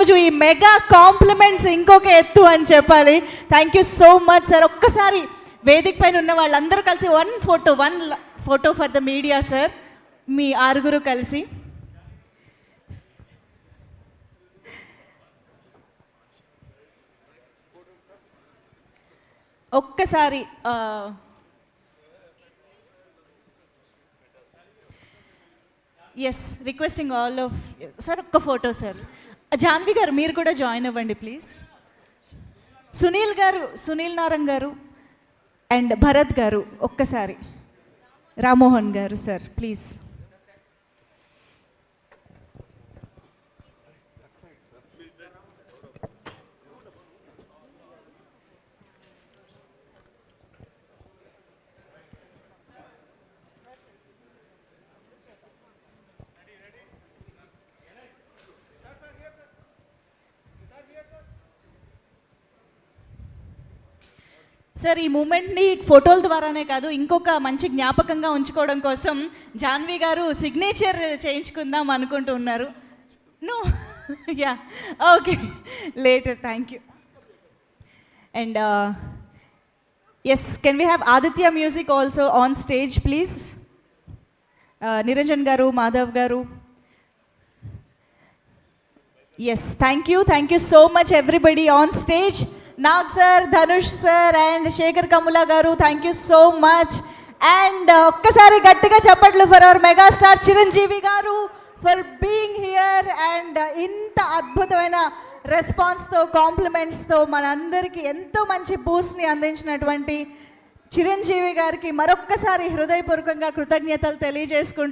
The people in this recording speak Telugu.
రోజు ఈ మెగా కాంప్లిమెంట్స్ ఇంకొక ఎత్తు అని చెప్పాలి. Thank you so much sir. ఒక్కసారి వేదిక పైన ఉన్న వాళ్ళందరూ కలిసి one photo for the media sir, మీ ఆరుగురు కలిసి. ఒక్కసారి yes, requesting all of sir ఒక్క ఫోటో సార్. జాన్వి గారు మీరు కూడా జాయిన్ అవ్వండి ప్లీజ్. సునీల్ గారు, సునీల్ నారంగ్ గారు అండ్ భరత్ గారు ఒక్కసారి. రామ్మోహన్ గారు సార్ ప్లీజ్. సార్ ఈ మూమెంట్ని ఫోటోల ద్వారానే కాదు, ఇంకొక మంచి జ్ఞాపకంగా ఉంచుకోవడం కోసం జాన్వి గారు సిగ్నేచర్ చేయించుకుందాం అనుకుంటున్నారు. No ya okay later, thank you. And yes, can we have Aditya music also on stage please. Niranjan గారు, మాధవ్ గారు. Yes, thank you so much everybody on stage. Nag sir, Dhanush sir and Shekhar Kammula గారు, thank you so much. And ఒక్కసారి గట్టిగా చప్పట్లు ఫర్ అవర్ మెగాస్టార్ చిరంజీవి గారు ఫర్ బీయింగ్ హియర్. అండ్ ఇంత అద్భుతమైన రెస్పాన్స్తో, కాంప్లిమెంట్స్తో మనందరికీ ఎంతో మంచి బూస్ట్ని అందించినటువంటి చిరంజీవి గారికి మరొక్కసారి హృదయపూర్వకంగా కృతజ్ఞతలు తెలియజేసుకుంటూ